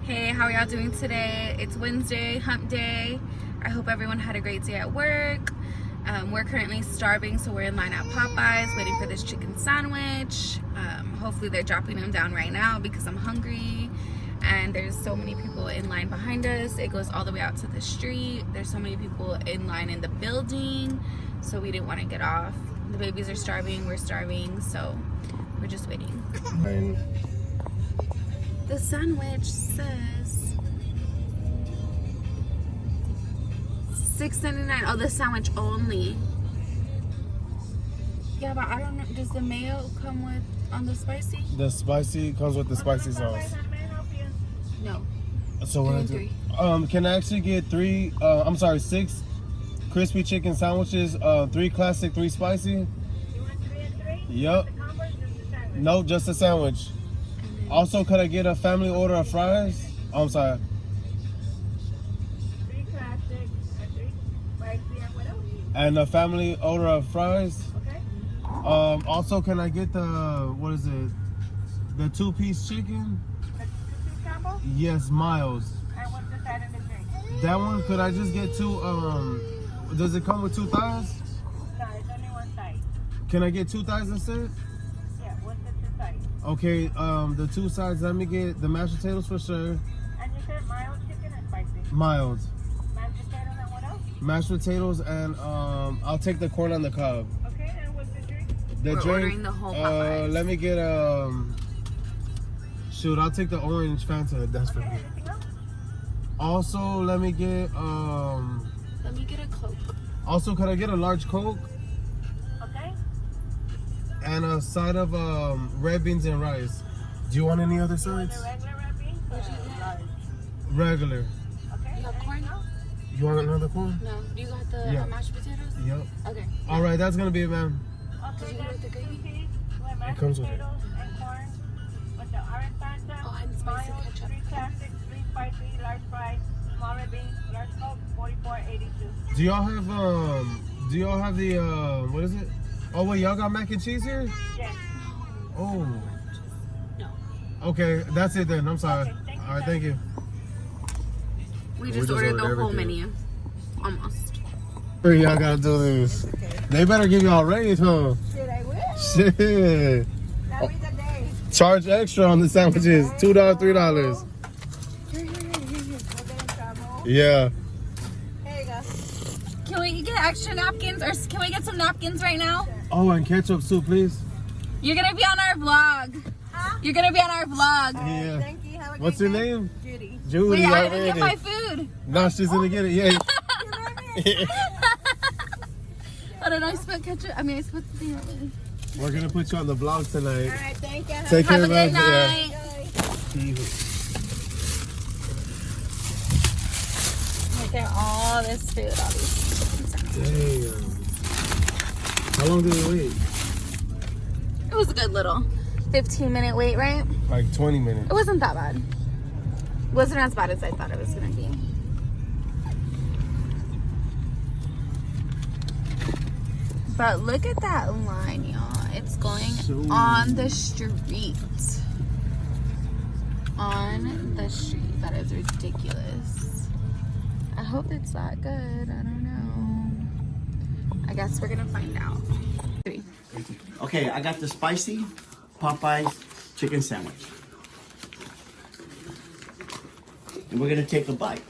Hey, how are y'all doing today? It's Wednesday, hump day. I hope everyone had a great day at work. We're currently starving, so we're in line at Popeyes waiting for this chicken sandwich. Hopefully they're dropping them down right now because I'm hungry. And there's so many people in line behind us. It goes all the way out to the street. There's so many people in line in the building, so we didn't want to get off. The babies are starving, we're starving, so we're just waiting. The sandwich says $6.99. Oh, the sandwich only. Yeah, but I don't know. Does the mayo come with on the spicy? The spicy comes with the spicy sauce. No. So what I do? Can I actually get 6 crispy chicken sandwiches? 3 classic, 3 spicy. You want 3 and 3? Yep. The combo, just the sandwich? No, just a sandwich. Also, could I get a family order of fries? Oh, I'm sorry. 3 classic, 3 spicy, and what else? And a family order of fries. Okay. Also, can I get the the 2-piece chicken? The 2-piece combo? Yes, mild. And what's the side and the drink? That one, could I just get 2, does it come with 2 thighs? No, it's only one side. Can I get 2 thighs instead? Yeah, what's the 2 sides? Okay, the 2 sides, let me get the mashed potatoes for sure. And you said mild chicken and spicy? Mild. Mashed potatoes and what else? Mashed potatoes and I'll take the corn on the cob. Okay, and what's the drink? The We're drink, ordering the whole Popeyes. let me get shoot, I'll take the orange Fanta if that's for Okay, me. anything else? Also, let me get Let me get a Coke. also could I get a large Coke Okay. and a side of red beans and rice. Do you want any other You want sides? the regular red beans or large? Regular. Okay, You got anything corn? else? You want another corn? No. Do you got the Yeah. mashed potatoes? Yep. Okay. All right, that's gonna be it, man. Okay, Did you that's get the gravy? 2-piece with mashed comes with it. potatoes and corn with the orange Fanta, Oh, and spicy mild, ketchup. 3 classic, 3 spicy, large fries, small red beans, large Coke, 44.82. Do y'all have the what is it? Oh wait, y'all got mac and cheese here? Yes. Oh. No. Okay, that's it then. I'm sorry. Okay, thank you, All right, sir. thank you. We just ordered the whole menu. Almost. Y'all gotta do this. They better give y'all a raise, huh? Shit, I wish. Shit. That be the day. Charge extra on the sandwiches. $2, $3. We'll get in trouble. Yeah. Here you go. Can we get extra napkins, or can we get some napkins right now? Oh, and ketchup too, please. You're gonna be on our vlog. Huh? You're gonna be on our vlog. Yeah. Thank you. Have a What's great your day. name? Judy. Judy. Wait, I didn't already. get my food. No, she's gonna get it. Yeah. Oh, did I spit ketchup? I mean, I spit the thing on me. We're gonna put you on the vlog All tonight. right, thank you. Take care, Have a good man. Yeah. night. Look at all this food, all these chicken sandwiches. Damn. How long did it wait? It was a good little 15-minute wait, right? Like 20 minutes. It wasn't that bad. It wasn't as bad as I thought it was gonna be. But look at that line, y'all. It's going on the street. On the street. That is ridiculous. I hope it's that good. I don't know. I guess we're gonna find out. 3. Okay, I got the spicy Popeyes chicken sandwich. And we're gonna take a bite.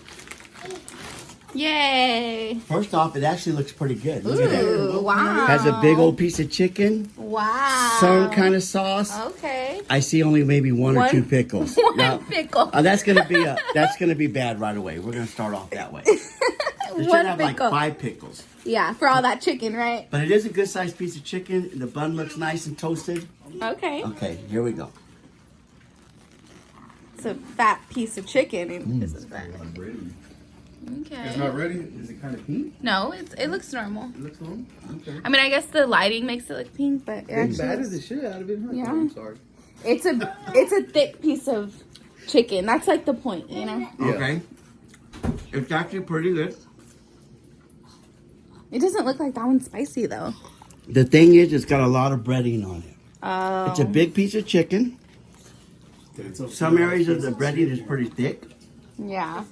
Yay! First off, it actually looks pretty good. Look at that. Ooh, wow. Has a big old piece of chicken, Wow. some kind of sauce. Okay. I see only maybe one or 2 pickles. One Now, pickle. that's gonna be bad right away. We're gonna start off that way. It should One have pickle. like 5 pickles. Yeah, for all that chicken, right? But it is a good sized piece of chicken. The bun looks nice and toasted. Okay. Okay, here we go. It's a fat piece of chicken, and this is fat. Okay. It's not ready? Is it kind of pink? No, it looks normal. It looks normal. Okay. I mean, I guess the lighting makes it look pink, but it actually Battered the shit out of it, huh? Yeah. I'm sorry. it's a thick piece of chicken. That's like the point, you know. Yeah. Okay. It's actually pretty good. It doesn't look like that one's spicy though. The thing is, it's got a lot of breading on it. Oh. It's a big piece of chicken. Some areas of the breading is pretty thick, Yeah.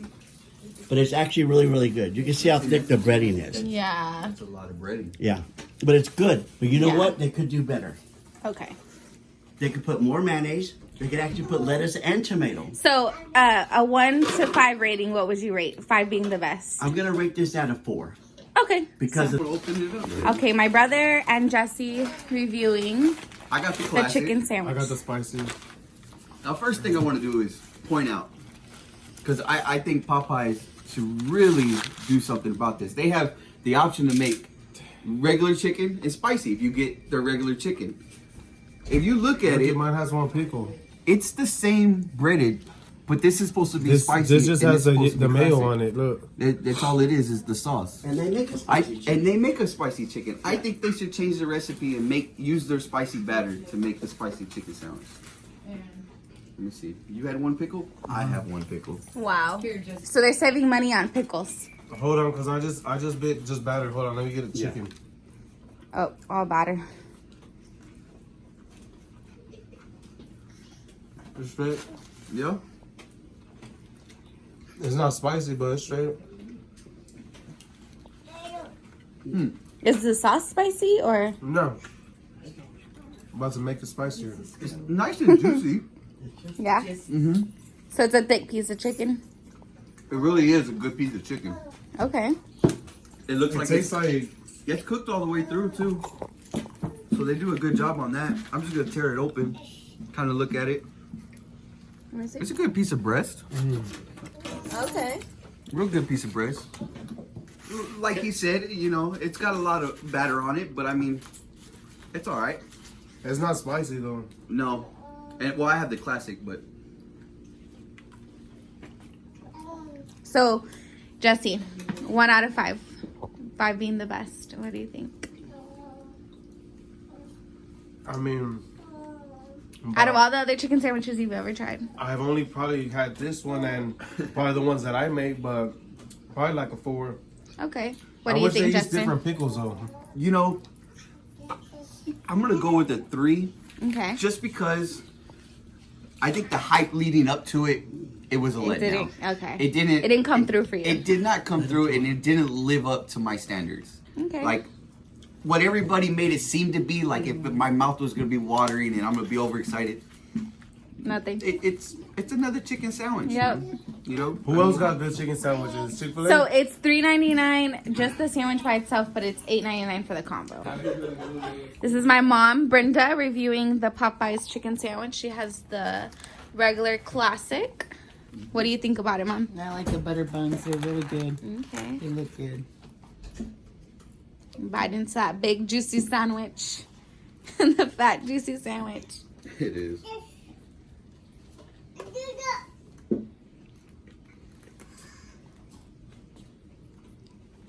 but it's actually really, really good. You can see how thick the breading is. Yeah. That's a lot of breading. Yeah, but it's good. But you know Yeah. what? They could do better. Okay. They could put more mayonnaise. They could actually put lettuce and tomato. So, a 1 to 5 rating, what would you rate? 5 being the best. I'm gonna rate this at a 4 Okay. because of, Open it up. Okay, my brother and Jesse reviewing I got the the classic. chicken I sandwich. got the spicy. Now, first thing I want to do is point out, because I think Popeyes should really do something about this. They have the option to make regular chicken and spicy if you get their regular chicken. If you look at it, Mine has 1 pickle. it's the same breaded, but this is supposed to be This spicy. just and has it's supposed to the be mayo classic. on it. Look. That's all it is the sauce. and they make a spicy chicken. And they make a spicy chicken. I think they should change the recipe and use their spicy batter to make the spicy chicken sandwich. Let me see. You had 1 pickle? I have 1 pickle. Wow. So they're saving money on pickles. Hold on, cause I just bit batter. Hold on, let me get a chicken. Oh, all batter. It's straight. Yeah? It's not spicy, but it's straight. Is the sauce spicy or? No. About to make it spicier. It's nice and juicy. Yeah. Mm-hmm. So it's a thick piece of chicken. It really is a good piece of chicken. Okay. It looks It like tastes like it's cooked all the way through too. So they do a good job on that. I'm just gonna tear it open, kind of look at it. Let me see. It's a good piece of breast. Okay. Real good piece of breast. Like he said, you know, it's got a lot of batter on it, but I mean, it's all right. it's not spicy though. No, and well, I have the classic, but So, Jesse, 1 out of 5. 5 being the best. What do you think? I mean, Out of all the other chicken sandwiches you've ever tried. I've only probably had this one and probably the ones that I make, but probably like a 4. Okay. What I do you wish think, they use Justin? different pickles though. you know, I'm gonna go with a 3, Okay. just because I think the hype leading up to it, it was a It didn't. letdown. Okay. It didn't. It didn't come through for you. It did not come through, and it didn't live up to my standards. Okay. Like what everybody made it seem to be. Like if my mouth was gonna be watering and I'm gonna be overexcited. Nothing. It's another chicken sandwich. Yep. man. You know. Who else got good chicken sandwiches? Chick-fil-A? So it's $3.99 just the sandwich by itself, but it's $8.99 for the combo. This is my mom, Brenda, reviewing the Popeyes chicken sandwich. She has the regular classic. What do you think about it, Mom? I like the butter buns. They're really good. Okay. They look good. Bite into that big juicy sandwich. The fat juicy sandwich. It is.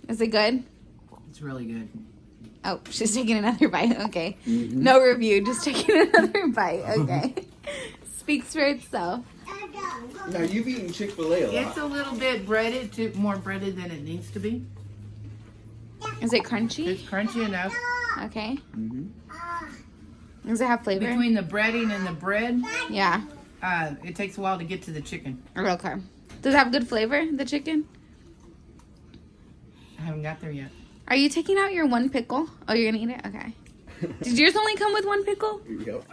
Is it good? It's really good. Oh, she's taking another bite. Okay. No review, just taking another bite. Okay. Speaks for itself. Now you've eaten Chick-fil-A a lot. It's a little bit breaded, more breaded than it needs to be. Is it crunchy? It's crunchy enough. Okay. Does it have flavor? Between the breading and the bread, Yeah. it takes a while to get to the chicken. Okay. Does it have good flavor, the chicken? I haven't got there yet. Are you taking out your 1 pickle? Oh, you're gonna eat it? Okay. Did yours only come with 1 pickle? Yep.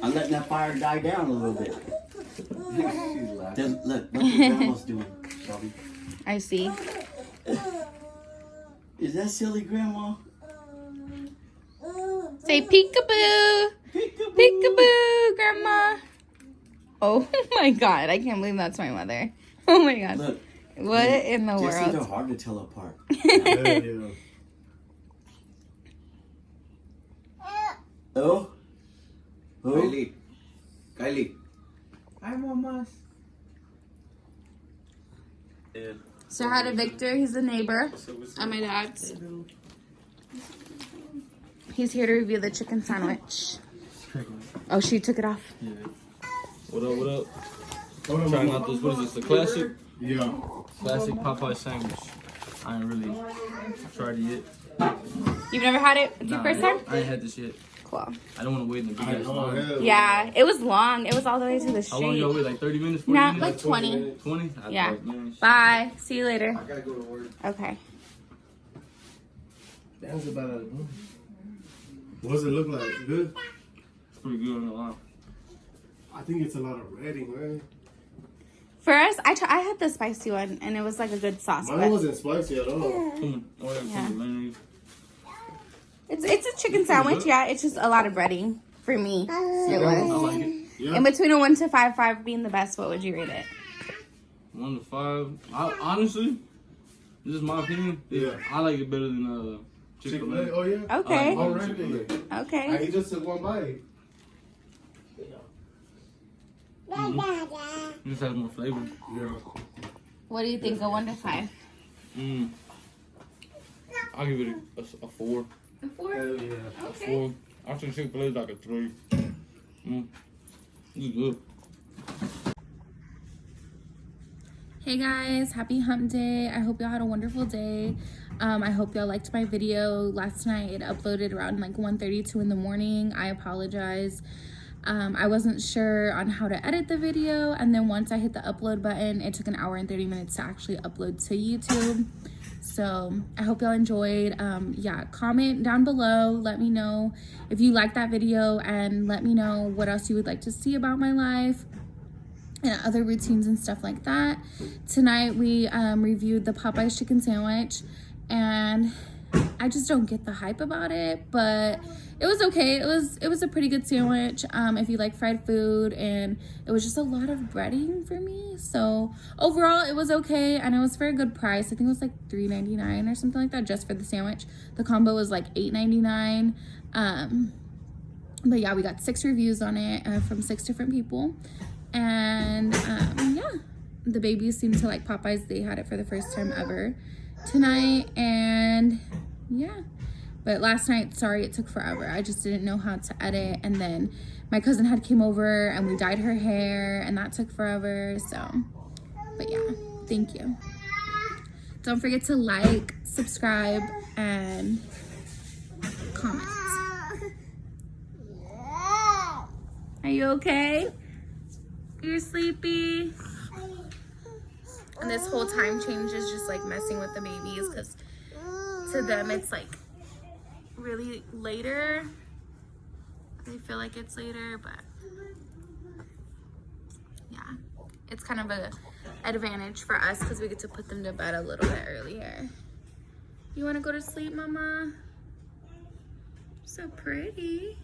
I'm letting that fire die down a little bit. She's laughing. Then, look what the grandma's doing, Shelby. I see. Is that silly, Grandma? Say peekaboo. Peekaboo. Peekaboo, Grandma. Oh my God. I can't believe that's my mother. Oh my God. Look, What in the Jesse, they're world? hard to tell apart. Yeah. Oh? Oh? Kylie. Hi, mamas. So hi to Victor. He's the neighbor at my dad's. He's here to review the chicken sandwich. Oh, she took it off. What up, what up? Trying out this, what is this, the classic? Yeah. Classic Popeye sandwich. I ain't really tried it yet. You've never had it? It's your first time? I ain't had this yet. Cool. I don't want to wait in the big ass line. Yeah, it was long. It was all the way to the How long y'all street. wait? Like 30 minutes? 40 Not minutes? like 20. 20? Yeah. Bye. See you later. I gotta go to work. Okay. That's about it. What does it look like? Good? It's pretty good on the line. I think it's a lot of ready, man. For us, I had the spicy one, and it was like a good sauce. Mine But wasn't spicy at all. Come on. Oh, Yeah. yeah. it's a chicken sandwich. Yeah, it's just a lot of breading for me. It I was. like it. Yeah. In between a 1 to 5, 5 being the best, what would you rate it? 1 to 5. Honestly, this is my opinion. Yeah. I like it better than Chick-fil-A? Chick-fil-A. Oh, yeah? Okay. Already. Okay. He just took one bite. It just has more flavor. Yeah. What do you think? A 1 to 5? I'll give it a 4. A 4. Hell yeah. A 4. I think Chick-fil-A is like a 3. It's good. Hey guys, happy hump day. I hope y'all had a wonderful day. I hope y'all liked my video last night. It uploaded around like 1:32 in the morning. I apologize. I wasn't sure on how to edit the video, and then once I hit the upload button, it took 1 hour and 30 minutes to actually upload to YouTube. So I hope y'all enjoyed. Yeah, comment down below, let me know if you liked that video, and let me know what else you would like to see about my life and other routines and stuff like that. Tonight we reviewed the Popeyes chicken sandwich, and I just don't get the hype about it, but it was okay. It was a pretty good sandwich if you like fried food, and it was just a lot of breading for me. So overall it was okay, and it was for a good price. I think it was like $3.99 or something like that just for the sandwich. The combo was like $8.99. But yeah, we got 6 reviews on it from 6 different people. And yeah, the babies seem to like Popeyes. They had it for the first time ever tonight, and yeah. But last night, sorry it took forever. I just didn't know how to edit, and then my cousin had came over and we dyed her hair, and that took forever. So, but yeah, thank you. Don't forget to like, subscribe, and comment. Are you okay? You're sleepy? And this whole time change is just like messing with the babies, because to them it's like really later. They feel like it's later, but yeah, it's kind of a advantage for us because we get to put them to bed a little bit earlier. You want to go to sleep, Mama? So pretty.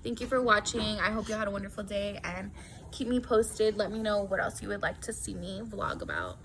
Thank you for watching. I hope you had a wonderful day, and keep me posted. Let me know what else you would like to see me vlog about.